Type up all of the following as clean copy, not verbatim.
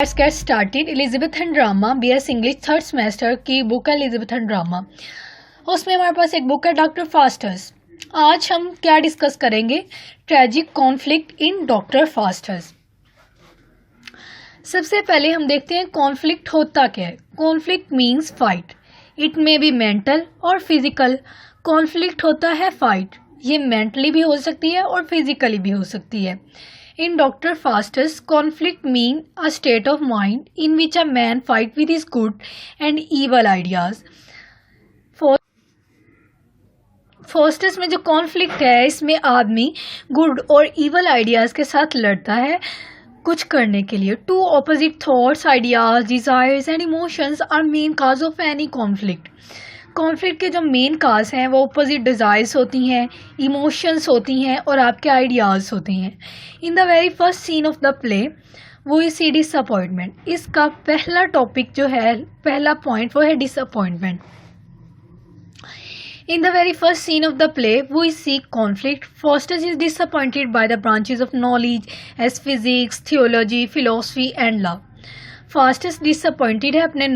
Let's get started. Elizabethan drama BS English third semester की book है Elizabethan drama. उसमें हमारे पास एक बुक है डॉक्टर फास्टर्स। आज हम क्या डिस्कस करेंगे? Tragic conflict in doctor fosters. सबसे पहले हम देखते हैं कॉन्फ्लिक्ट होता क्या है। Conflict means fight. It may be mental और फिजिकल। कॉन्फ्लिक्ट होता है फाइट। ये मेंटली भी हो सकती है और फिजिकली भी हो सकती है। In Dr. Faustus, conflict mean a state of mind in which a man fight with his good and evil ideas. Faustus में जो कॉन्फ्लिक्ट है इसमें आदमी गुड और इवल आइडियाज के साथ लड़ता है कुछ करने के लिए। Two opposite thoughts, ideas, desires and emotions are main cause of any conflict. Conflict के जो मेन काज हैं वो अपोजिट डिज़ायर्स होती हैं, इमोशंस होती हैं और आपके आइडियाज़ होते हैं। In the very first scene of the play वो सी डिसअपॉइंटमेंट। इसका पहला टॉपिक जो है, पहला पॉइंट वो है disappointment. In the very first scene of the play वो see conflict. Faustus is disappointed by the branches of knowledge as physics, theology, philosophy and love. Faustus disappointed है अपने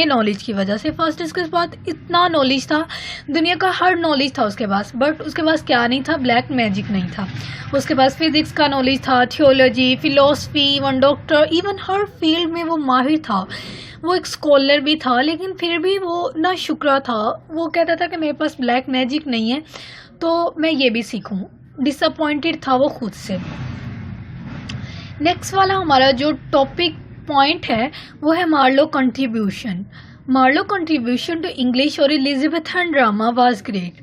नॉलेज की वजह से। फास्टस के पास इतना नॉलेज था, दुनिया का हर नॉलेज था उसके पास, बट उसके पास क्या नहीं था? ब्लैक मैजिक नहीं था। उसके पास फिजिक्स का नॉलेज था, theology, philosophy, one doctor, even हर फील्ड में वो माहिर था। वो एक स्कॉलर भी था, लेकिन फिर भी वो ना शुक्र था। वो कहता था कि मेरे पास ब्लैक मैजिक नहीं है तो मैं ये भी सीखूं। डिसअपॉइंटेड था वो खुद से। नेक्स्ट वाला हमारा जो टॉपिक पॉइंट है वो है Marlowe contribution. Marlowe contribution to English और Elizabethan drama was great.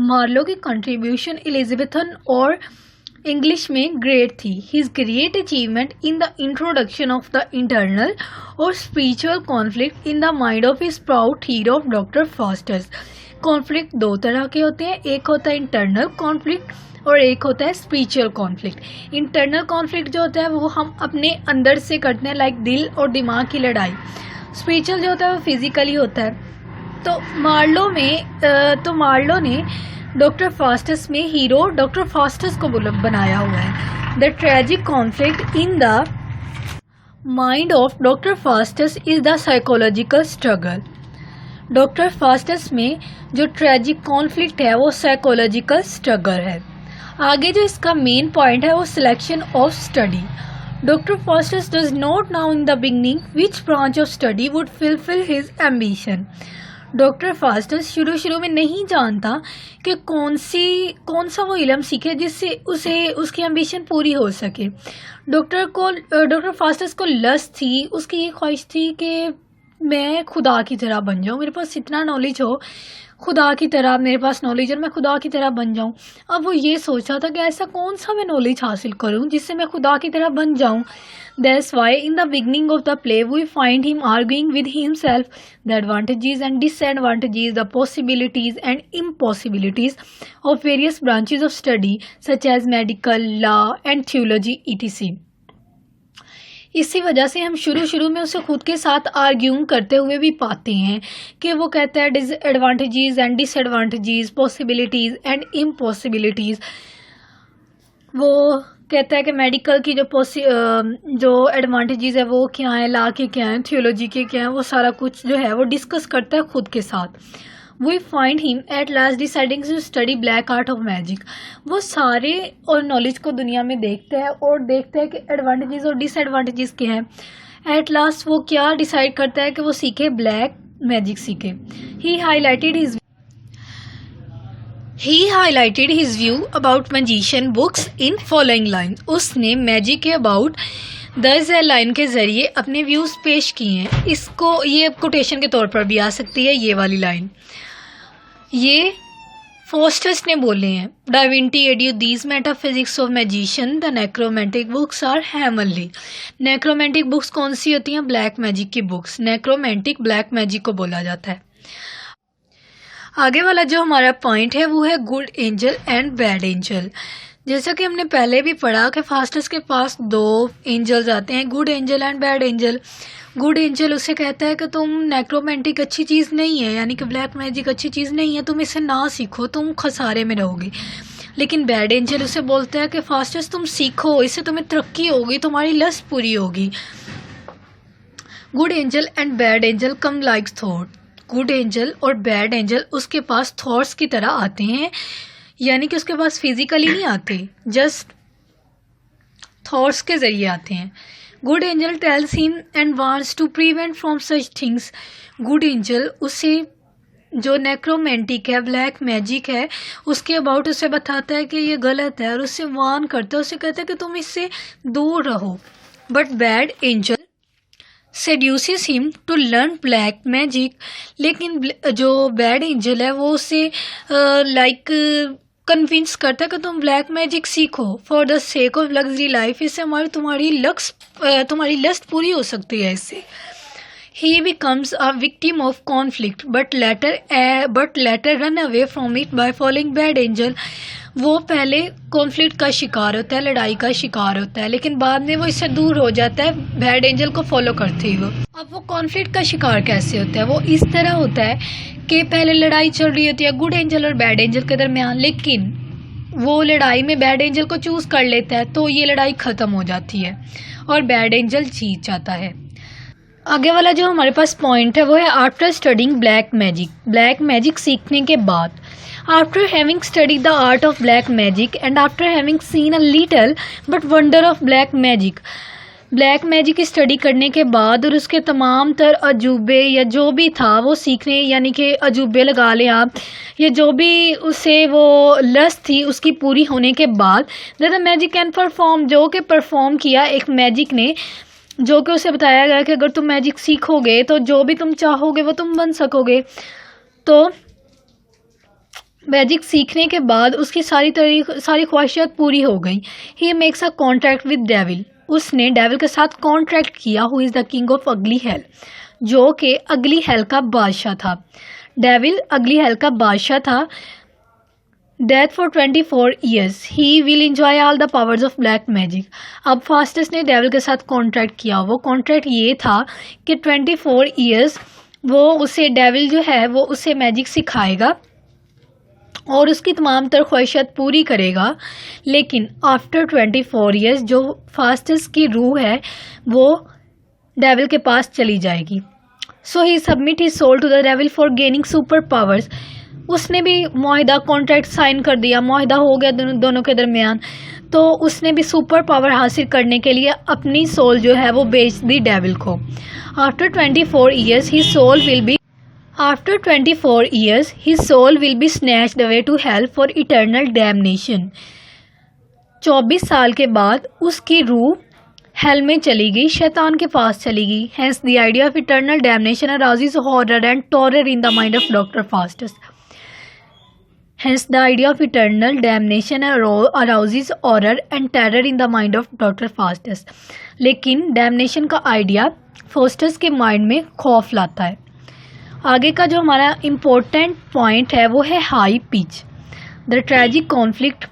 Marlowe की कंट्रीब्यूशन एलिजाबेथन और इंग्लिश में ग्रेट थी। His great achievement in the introduction of the internal और spiritual conflict in the mind of his proud hero of doctor Faustus. Conflict दो तरह के होते हैं, एक होता है इंटरनल कॉन्फ्लिक्ट और एक होता है स्पिरिचुअल कॉन्फ्लिक्ट। इंटरनल कॉन्फ्लिक्ट जो होता है वो हम अपने अंदर से करते हैं, लाइक दिल और दिमाग की लड़ाई। स्पिरिचुअल जो होता है वो फिजिकली होता है। तो मार्लो ने डॉक्टर फास्टस में हीरो डॉक्टर फास्टस को बनाया हुआ है। The tragic conflict in the mind of doctor Faustus is the psychological struggle. Doctor Faustus में जो ट्रेजिक कॉन्फ्लिक्ट है वो साइकोलॉजिकल स्ट्रगल है। आगे जो इसका मेन पॉइंट है वो selection of study. Doctor Faustus does not now in the beginning which branch of study would fulfil his ambition. Doctor Faustus शुरू में नहीं जानता कि कौन सा वो इल्म सीखे जिससे उसकी एम्बिशन पूरी हो सके। डॉक्टर फास्टस को लस्ट थी, उसकी ये ख्वाहिश थी कि मैं खुदा की तरह बन जाऊँ, मेरे पास इतना नॉलेज हो, खुदा की तरह मेरे पास नॉलेज और मैं खुदा की तरह बन जाऊं। अब वो ये सोचा था कि ऐसा कौन सा मैं नॉलेज हासिल करूं जिससे मैं खुदा की तरह बन जाऊं। That's why in the beginning of the play we find him arguing with himself the advantages and disadvantages, the possibilities and impossibilities of various branches of study such as medical, law and theology etc. इसी वजह से हम शुरू में उसे खुद के साथ आर्ग्यूइंग करते हुए भी पाते हैं कि वो कहता है disadvantages and disadvantages, possibilities and impossibilities. वो कहता है कि मेडिकल की जो एडवांटेजेस है वो क्या है, लॉ के क्या हैं, थियोलॉजी के क्या हैं, वो सारा कुछ जो है वो डिस्कस करता है खुद के साथ। We find him at last deciding to study black art of magic. वो सारे और नॉलेज को दुनिया में देखता है और देखता है कि एडवांटेजेस और डिसएडवांटेजेस क्या हैं। एट लास्ट वो क्या डिसाइड करता है कि वो सीखे, ब्लैक मैजिक सीखे। He highlighted his view about magician books in following line. उसने मैजिक के अबाउट 10 लाइन के जरिए अपने व्यूज पेश किए हैं। इसको ये कोटेशन के तौर पर भी आ सकती है ये वाली लाइन। ये फास्टस ने बोले हैं। Divinity adieu these metaphysics of magician the necromantic books are heavenly. Necromantic books कौन सी होती हैं? ब्लैक मैजिक की बुक्स। नेक्रोमेंटिक ब्लैक मैजिक को बोला जाता है। आगे वाला जो हमारा पॉइंट है वो है good angel and bad angel. जैसा कि हमने पहले भी पढ़ा कि फास्टस के पास दो एंजल्स आते हैं, good angel and bad angel. Good angel उसे कहता है कि तुम नेक्रोमेंटिक अच्छी चीज़ नहीं है, यानी कि ब्लैक मैजिक अच्छी चीज़ नहीं है, तुम इसे ना सीखो, तुम खसारे में रहोगे। लेकिन बैड एंजल उसे बोलता है कि फास्टस तुम सीखो, इससे तुम्हें तरक्की होगी, तुम्हारी लस्ट पूरी होगी। Good angel and bad angel come like thought. Good angel और बैड एंजल उसके पास थॉट्स की तरह आते हैं, यानी कि उसके पास फिजिकली नहीं आते, जस्ट थॉट्स के ज़रिए आते हैं। Good angel tells him and wants to prevent from such things. Good angel उसे जो नेक्रोमेंटिक है, ब्लैक मैजिक है, उसके अबाउट उसे बताता है कि ये गलत है और उससे वार्न करता है, उसे कहता है कि तुम इससे दूर रहो। But bad angel seduces him to learn black magic. लेकिन जो बैड एंजल है वो उसे कन्विंस करता है कि तुम ब्लैक मैजिक सीखो for the sake of luxury life. इससे तुम्हारी लस्ट पूरी हो सकती है इससे। He becomes a victim of conflict, but later run away from it by following bad angel. वो पहले कॉन्फ्लिक्ट का शिकार होता है, लड़ाई का शिकार होता है, लेकिन बाद में वो इससे दूर हो जाता है बैड एंजल को फॉलो करते हुए। अब वो कॉन्फ्लिक्ट का शिकार कैसे होता है? वो इस तरह होता है कि पहले लड़ाई चल रही होती है गुड एंजल और बैड एंजल के दरमियान, लेकिन वो लड़ाई में बैड एंजल को चूज़ कर लेता है, तो ये लड़ाई ख़त्म हो जाती है और बैड एंजल जीत जाता है। आगे वाला जो हमारे पास पॉइंट है वो है after studying black magic. Black magic सीखने के बाद, after having studied the art of black magic and after having seen a little but wonder of black magic. Black magic की स्टडी करने के बाद और उसके तमाम तर अजूबे या जो भी था वो सीखने, यानी कि अजूबे लगा लें आप, या जो भी उसे वो लस्ट थी उसकी पूरी होने के बाद, द मैजिक कैन परफॉर्म, जो कि परफॉर्म किया एक मैजिक ने, जो कि उसे बताया गया कि अगर तुम मैजिक सीखोगे तो जो भी तुम चाहोगे वो तुम बन सकोगे। तो मैजिक सीखने के बाद उसकी सारी ख्वाहिशात पूरी हो गई। He makes a contract with devil. उसने डेविल के साथ कॉन्ट्रैक्ट किया, who is the king of अगली हेल, जो कि अगली हेल का बादशाह था। डेविल अगली हेल का बादशाह था। Death for 24 years. He will enjoy all the powers of black magic. अब फास्टस ने डेविल के साथ कॉन्ट्रैक्ट किया। वो कॉन्ट्रैक्ट ये था कि 24 years वो उसे, डेविल जो है वो उसे मैजिक सिखाएगा और उसकी तमाम तर ख्वाहिशात पूरी करेगा। लेकिन आफ्टर 24 years जो फास्टस की रूह है वो डेविल के पास चली जाएगी। So he submit his soul to the devil for gaining super powers. उसने भी मुआहिदा, कॉन्ट्रैक्ट साइन कर दिया, मुआहिदा हो गया दोनों के दरमियान। तो उसने भी सुपर पावर हासिल करने के लिए अपनी सोल जो है वो बेच दी डेविल को। After 24 years his soul will be snatched away to hell for eternal damnation. 24 साल के बाद उसकी रूह हेल में चली गई, शैतान के पास चली गई। Hence the idea of eternal damnation arouses horror and terror in the mind of Dr. Faustus. Hence the idea of eternal damnation arouses horror and terror in the mind of Dr. Faustus. लेकिन damnation का idea Faustus के mind में खौफ लाता है। आगे का जो हमारा इम्पोर्टेंट पॉइंट है वो है high pitch. The tragic conflict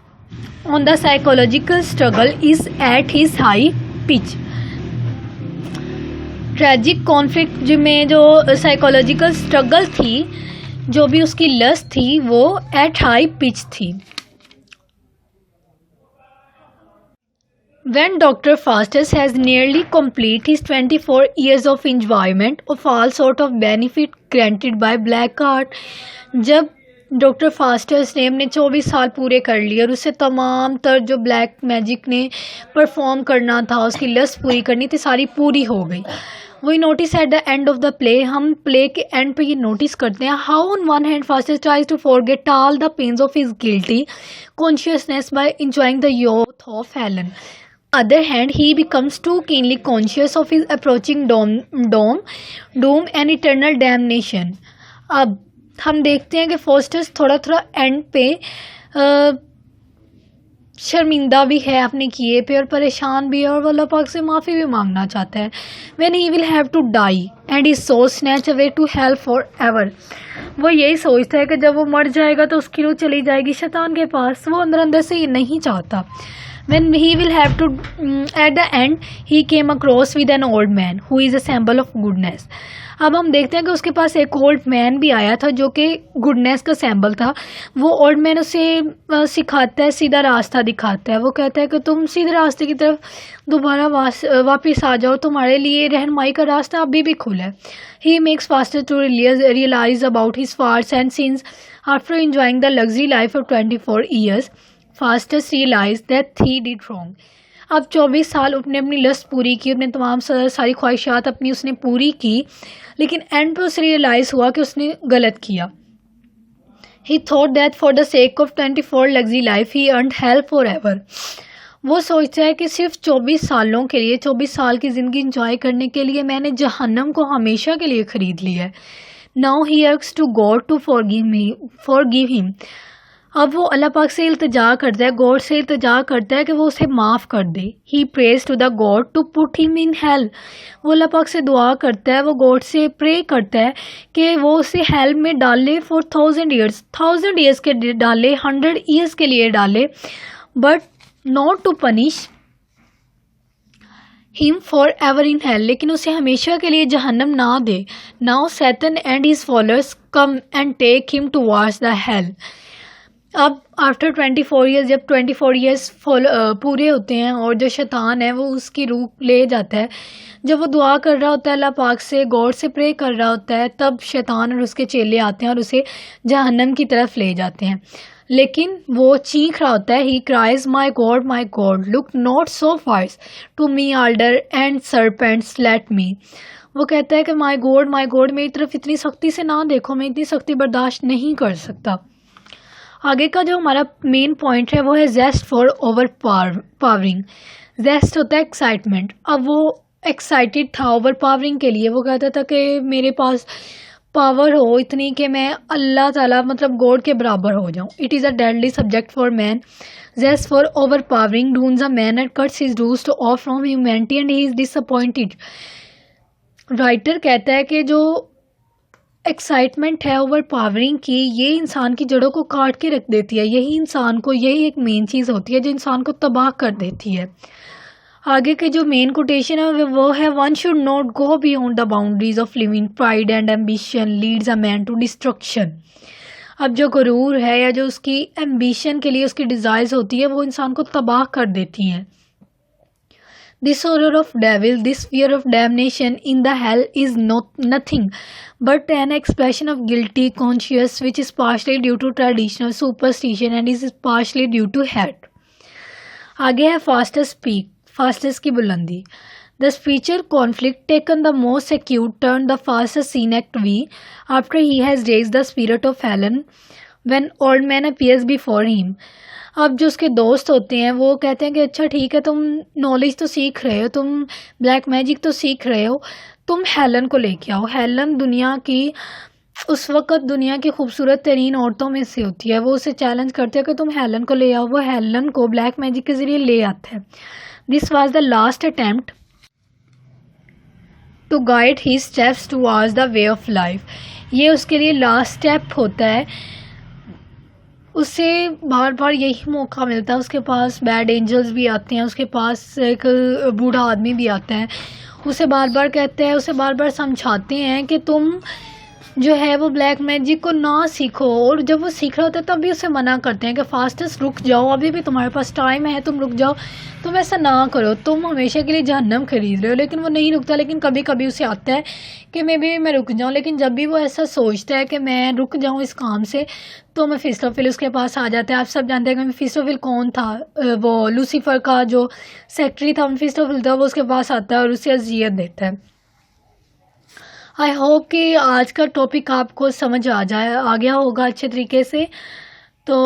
on the psychological struggle is at his high pitch. Tragic conflict में जो साइकोलॉजिकल स्ट्रगल थी, जो भी उसकी लस्ट थी, वो एट हाई पिच थी। When Dr. Faustus has nearly complete his 24 years of enjoyment of all sort of benefit granted by black art, जब डॉक्टर फास्टस ने अपने 24 साल पूरे कर लिए और उसे तमाम तर जो ब्लैक मैजिक ने परफॉर्म करना था, उसकी लस्ट पूरी करनी थी, सारी पूरी हो गई। वही notice at the end of the play, हम प्ले के एंड पे ये नोटिस करते हैं how on one hand Faustus tries to forget all the pains of his guilty consciousness by enjoying the youth of Helen. Other hand, he becomes too keenly conscious of his approaching doom and eternal damnation. अब हम देखते हैं कि Faustus थोड़ा and पे शर्मिंदा भी है अपने किए पे और परेशान भी है और वो अल्लाह पाक से माफ़ी भी मांगना चाहता है। When he will have to die and his soul snatch away to hell forever. वो यही सोचता है कि जब वो मर जाएगा तो उसकी रूह चली जाएगी शैतान के पास। वो अंदर से ये नहीं चाहता। When he will have to at the end he came across with an old man who is a symbol of goodness. अब हम देखते हैं कि उसके पास एक ओल्ड मैन भी आया था जो कि गुडनेस का सिंबल था. वो ओल्ड मैन उसे सिखाता है, सीधा रास्ता दिखाता है. वो कहता है कि तुम सीधे रास्ते की तरफ दोबारा वापस आ जाओ, तुम्हारे लिए रहनुमाई का रास्ता अभी भी खुला है. He makes Faustus to realise about his faults and sins. After enjoying the luxury life of 24 years, Faustus realized that he did wrong. अब 24 साल उसने अपनी लस्ट पूरी की, अपने तमाम सारी ख्वाहिशात अपनी उसने पूरी की, लेकिन एंड पे उसे रियलाइज़ हुआ कि उसने गलत किया. ही thought that for the sake of 24 luxury life he earned hello for ever. वो सोचता है कि सिर्फ 24 सालों के लिए, 24 साल की ज़िंदगी इंजॉय करने के लिए मैंने जहन्नम को हमेशा के लिए ख़रीद लिया है. Now he asks to God to forgive him. अब वो अल्लाह पाक से इल्तिजा करता है, गॉड से इल्तिजा करता है कि वो उसे माफ़ कर दे. He prays to the God to put him in hell. वो अल्लाह पाक से दुआ करता है, वो गॉड से प्रे करता है कि वो उसे हेल में डाले फॉर 1000 ईयर्स के डाले, 100 ईयर्स के लिए डाले, but not to punish him for ever in hell. लेकिन उसे हमेशा के लिए जहन्नम ना दे. Now Satan and his followers come and take him towards the hell. अब आफ्टर 24 ईयर्स, जब 24 ईयर्स पूरे होते हैं और जो शैतान है वो उसकी रूह ले जाता है, जब वो दुआ कर रहा होता है अल्लाह पाक से, गॉड से प्रे कर रहा होता है, तब शैतान और उसके चेले आते हैं और उसे जहन्नम की तरफ ले जाते हैं. लेकिन वो चीख रहा होता है, he cries my God look not so fast to me आल्डर एंड सरपेंट्स लेट मी. वो कहता है कि माई गॉड मेरी तरफ इतनी सख्ती से ना देखो, मैं इतनी सख्ती बर्दाश्त नहीं कर सकता. आगे का जो हमारा मेन पॉइंट है वो है जेस्ट फॉर ओवर पावरिंग. जेस्ट होता है एक्साइटमेंट. अब वो एक्साइटेड था ओवर पावरिंग के लिए. वो कहता था कि मेरे पास पावर हो इतनी कि मैं अल्लाह ताला मतलब गॉड के बराबर हो जाऊं. It is a deadly subject for man. Zest for over powering ruins a man and cuts his roots off from humanity and he is disappointed. Writer कहता है कि जो एक्साइटमेंट है ओवर पावरिंग की, ये इंसान की जड़ों को काट के रख देती है. यही इंसान को, यही एक मेन चीज़ होती है जो इंसान को तबाह कर देती है. आगे के जो मेन कोटेशन है वो है, one should not go beyond the boundaries of living. Pride and ambition leads a man to destruction. अब जो गुरूर है या जो उसकी एम्बिशन के लिए उसकी डिज़ायर्स होती है वो इंसान को तबाह कर देती हैं. This horror of devil, this fear of damnation in the hell is nothing but an expression of guilty conscience which is partially due to traditional superstition and is partially due to hate. आगे है Faustus की बुलंदी. The spiritual conflict taken the most acute turn the fastest seen act V after he has raised the spirit of Helen when old man appears before him. अब जो उसके दोस्त होते हैं वो कहते हैं कि अच्छा ठीक है, तुम नॉलेज तो सीख रहे हो, तुम ब्लैक मैजिक तो सीख रहे हो, तुम हेलन को लेके आओ. हेलन दुनिया की उस वक़्त दुनिया की खूबसूरत तरीन औरतों में से होती है. वो उसे चैलेंज करते हैं कि तुम हेलन को ले आओ. वो हेलन को ब्लैक मैजिक के ज़रिए ले आता है. This was the last attempt to guide his steps towards the way of life. ये उसके लिए लास्ट स्टेप होता है. उससे बार बार यही मौका मिलता है. उसके पास बैड एंजल्स भी आते हैं, उसके पास एक बूढ़ा आदमी भी आता है, उसे बार बार कहते हैं, उसे बार बार समझाते हैं कि तुम जो है वो ब्लैक मैजिक को ना सीखो. और जब वो सीख रहा होता है तब भी उसे मना करते हैं कि फास्टस रुक जाओ, अभी भी तुम्हारे पास टाइम है, तुम रुक जाओ, तुम ऐसा ना करो, तुम हमेशा के लिए जहन्नम खरीद रहे हो. लेकिन वो नहीं रुकता. लेकिन कभी कभी उसे आता है कि मैं रुक जाऊँ. लेकिन जब भी वो ऐसा सोचता है कि मैं रुक जाऊँ इस काम से, तो मेफिस्टोफेल उसके पास आ जाता है. आप सब जानते हैं कि मेफिस्टोफेल कौन था. वो लूसीफर का जो सेक्रेटरी था मेफिस्टोफेल था, वो उसके पास आता है और उसे अजियत देता है. आई होप कि आज का टॉपिक आपको समझ आ गया होगा अच्छे तरीके से. तो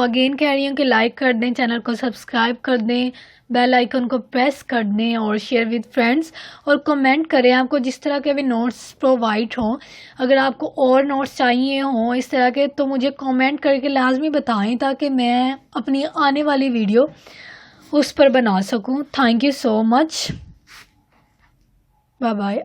अगेन कह रही हूँ कि लाइक कर दें, चैनल को सब्सक्राइब कर दें, बेल आइकन को प्रेस कर दें और शेयर विद फ्रेंड्स. और कमेंट करें आपको जिस तरह के भी नोट्स प्रोवाइड हों. अगर आपको और नोट्स चाहिए हों इस तरह के तो मुझे कमेंट करके लाजमी बताएं ताकि मैं अपनी आने वाली वीडियो उस पर बना सकूं. Thank you so much. Bye bye.